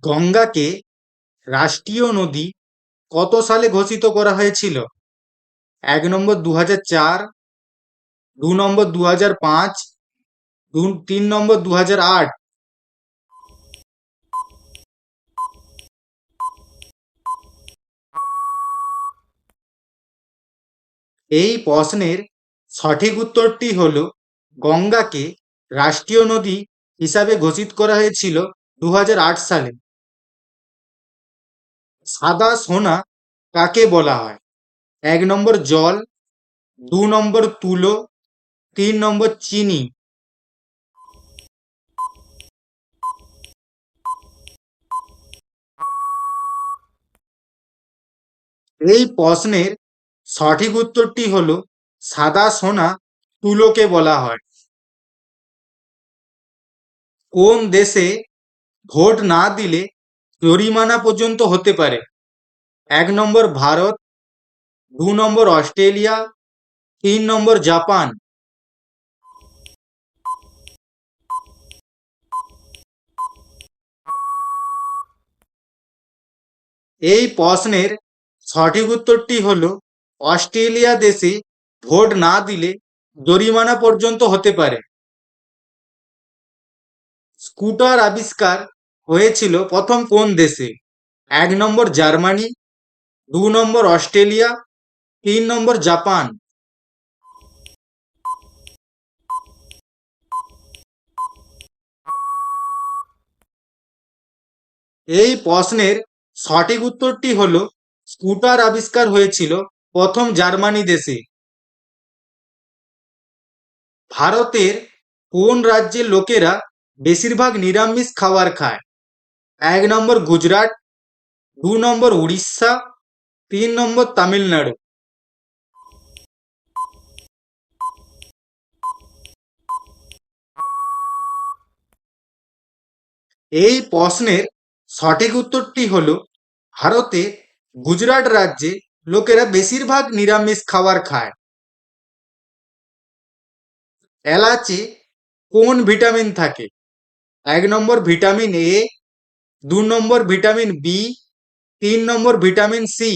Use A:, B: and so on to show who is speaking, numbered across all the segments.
A: গঙ্গাকে রাষ্ট্রীয় নদী কত সালে ঘোষিত করা হয়েছিল? 1 নম্বর 2004, 2 নম্বর 2005, 3 নম্বর 2008। এই প্রশ্নের সঠিক উত্তরটি হল গঙ্গাকে রাষ্ট্রীয় নদী হিসাবে ঘোষিত করা হয়েছিল 2008 সালে। সাদা সোনা কাকে বলা হয়? 1 নম্বর জল, 2 নম্বর তুলো, 3 নম্বর চিনি। এই প্রশ্নের সঠিক উত্তরটি হল সাদা সোনা তুলোকে বলা হয়। কোন দেশে ভোট না দিলে জরিমানা পর্যন্ত হতে পারে? 1 নম্বর ভারত, 2 নম্বর অস্ট্রেলিয়া, 3 নম্বর জাপান। এই প্রশ্নের সঠিক উত্তরটি হল অস্ট্রেলিয়া দেশে ভোট না দিলে জরিমানা পর্যন্ত হতে পারে। স্কুটার আবিষ্কার হয়েছিল প্রথম কোন দেশে? 1 নম্বর জার্মানি, 2 নম্বর অস্ট্রেলিয়া, 3 নম্বর জাপান। এই প্রশ্নের সঠিক উত্তরটি হল স্কুটার আবিষ্কার হয়েছিল প্রথম জার্মানি দেশে। ভারতের কোন রাজ্যের লোকেরা বেশিরভাগ নিরামিষ খাবার খায়? 1 নম্বর গুজরাট, 2 নম্বর উড়িষ্যা, 3 নম্বর তামিলনাড়ু। এই প্রশ্নের সঠিক উত্তরটি হল ভারতে গুজরাট রাজ্যে লোকেরা বেশিরভাগ নিরামিষ খাবার খায়। এলাচে কোন ভিটামিন থাকে? 1 নম্বর ভিটামিন এ, 2 নম্বর ভিটামিন বি, 3 নম্বর ভিটামিন সি।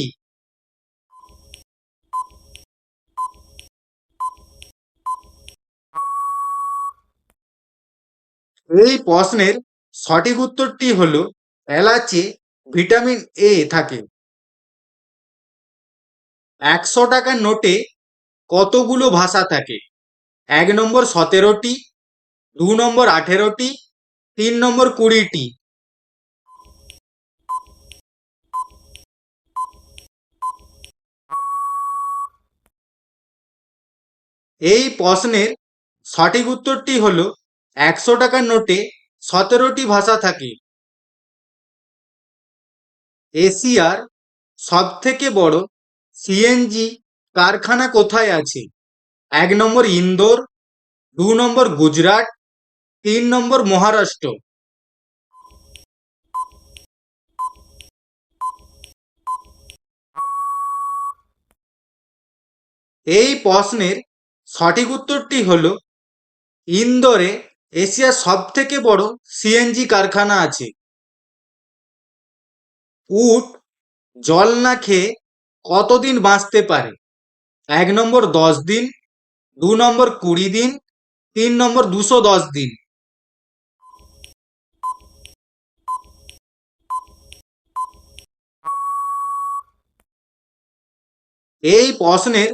A: এই প্রশ্নের সঠিক উত্তরটি হল এলাচে ভিটামিন এ থাকে। 100 টাকার নোটে কতগুলো ভাষা থাকে? 1 নম্বর 17টি, 2 নম্বর 18টি, 3 নম্বর 20টি। এই প্রশ্নের সঠিক উত্তরটি হল 100 টাকার নোটে 17টি ভাষা থাকে। এশিয়ার সবথেকে বড় সিএনজি কারখানা কোথায় আছে? 1 নম্বর ইন্দোর, 2 নম্বর গুজরাট, 3 নম্বর মহারাষ্ট্র। এই প্রশ্নের সঠিক উত্তরটি হল ইন্দোরে এশিয়ার সবথেকে বড় সিএনজি কারখানা আছে। উট জল না খেয়ে কতদিন বাঁচতে পারে? 1 নম্বর 10 দিন, 2 নম্বর 20 দিন, 3 নম্বর 210 দিন। এই প্রশ্নের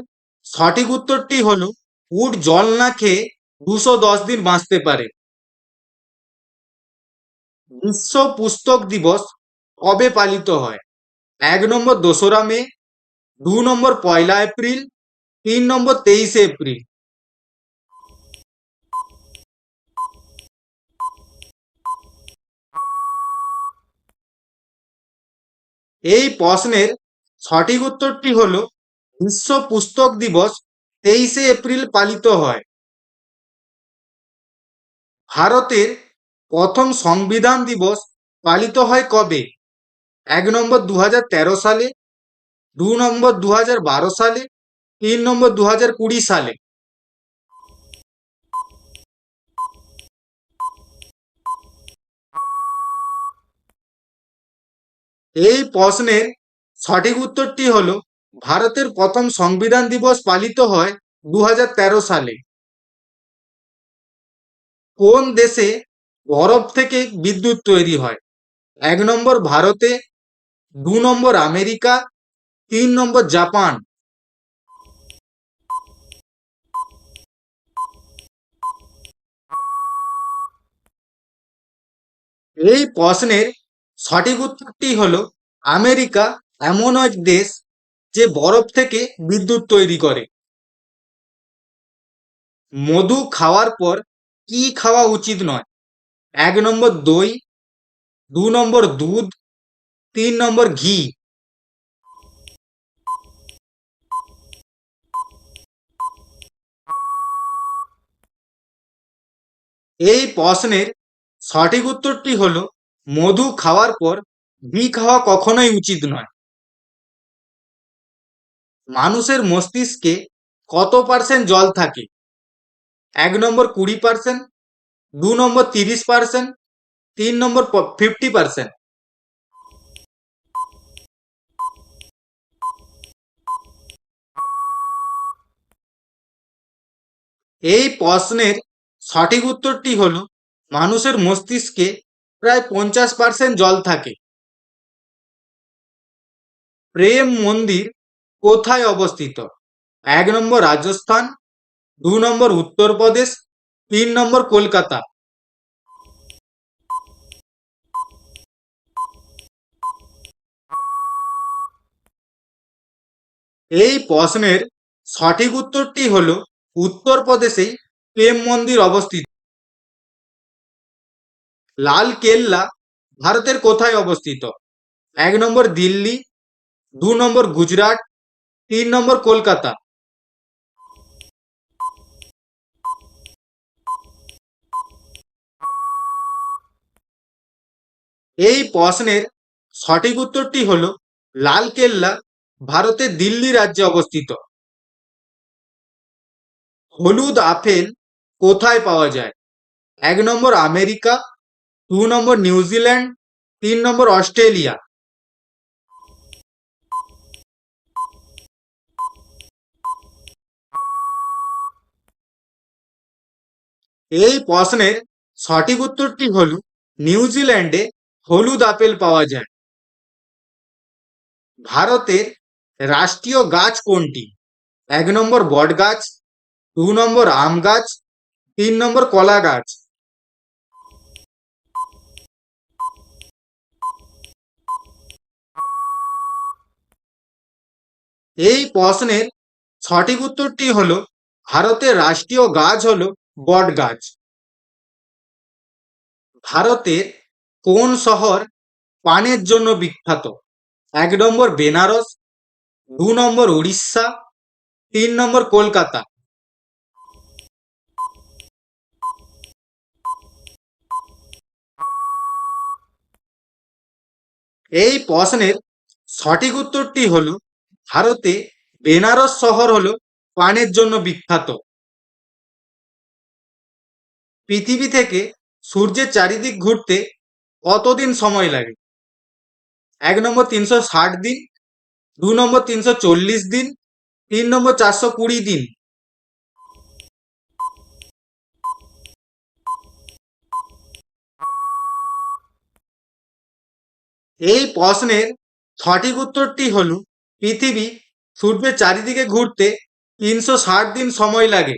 A: সঠিক উত্তরটি হল উট জল না খেয়ে 210 দিন বাঁচতে পারে। বিশ্ব পুস্তক দিবস কবে পালিত হয়? 1 নম্বর 2রা মে, 2 নম্বর 1লা এপ্রিল, 3 নম্বর 23শে এপ্রিল। এই প্রশ্নের সঠিক উত্তরটি হল বিশ্ব পুস্তক দিবস 23শে এপ্রিল পালিত হয়। ভারতের প্রথম সংবিধান দিবস পালিত হয় কবে? 1 নম্বর 2013 সালে, 2 নম্বর 2012 সালে, 3 নম্বর 2020 সালে। এই প্রশ্নের সঠিক উত্তরটি হলো ভারতের প্রথম সংবিধান দিবস পালিত হয় 2013 সালে। কোন দেশে বরফ থেকে বিদ্যুৎ তৈরি হয়? 1 নম্বর ভারতে, 2 নম্বর আমেরিকা, 3 নম্বর জাপান। এই প্রশ্নের সঠিক উত্তরটি হলো আমেরিকা এমন এক দেশ যে বরফ থেকে বিদ্যুৎ তৈরি করে। মধু খাওয়ার পর কি খাওয়া উচিত নয়? 1 নম্বর দই, 2 নম্বর দুধ, 3 নম্বর ঘি। এই প্রশ্নের সঠিক উত্তরটি হলো মধু খাওয়ার পর ঘি খাওয়া কখনোই উচিত নয়। মানুষের মস্তিষ্কে কত পার্সেন্ট জল থাকে? 1 নম্বর 20%, 2 নম্বর 30%, 3 নম্বর 50%। এই প্রশ্নের সঠিক উত্তরটি হলো মানুষের মস্তিষ্কে প্রায় 50% জল থাকে। প্রেম মন্দির কোথায় অবস্থিত? 1 নম্বর রাজস্থান, 2 নম্বর উত্তরপ্রদেশ, 3 নম্বর কলকাতা। এই প্রশ্নের সঠিক উত্তরটি হলো উত্তরপ্রদেশেই প্রেম মন্দির অবস্থিত। লাল কেল্লা ভারতের কোথায় অবস্থিত? 1 নম্বর দিল্লি, 2 নম্বর গুজরাট, 3 নম্বর কলকাতা। এই প্রশ্নের সঠিক উত্তরটি হলো লাল কেল্লা ভারতের দিল্লি রাজ্যে অবস্থিত। হলুদ আপেল কোথায় পাওয়া যায়? 1 নম্বর আমেরিকা, 2 নম্বর নিউজিল্যান্ড, 3 নম্বর অস্ট্রেলিয়া। এই প্রশ্নের সঠিক উত্তরটি হলো নিউজিল্যান্ডে হলুদ আপেল পাওয়া যায়। ভারতের রাষ্ট্রীয় গাছ কোনটি? 1 নম্বর বট গাছ, 2 নম্বর আম গাছ, 3 নম্বর কলা গাছ। এই প্রশ্নের সঠিক উত্তরটি হলো ভারতের রাষ্ট্রীয় গাছ হলো বট গাছ। ভারতের কোন শহর পানের জন্য বিখ্যাত? 1 নম্বর বেনারস, 2 নম্বর উড়িষ্যা, 3 নম্বর কলকাতা। এই প্রশ্নের সঠিক উত্তরটি হলো ভারতে বেনারস শহর হলো পানের জন্য বিখ্যাত। পৃথিবী থেকে সূর্যের চারিদিক ঘুরতে কতদিন সময় লাগে? 1 নম্বর 360 দিন, 2 নম্বর 340 দিন, 3 নম্বর 420 দিন। এই প্রশ্নের সঠিক উত্তরটি হলো পৃথিবী সূর্যের চারিদিকে ঘুরতে 360 দিন সময় লাগে।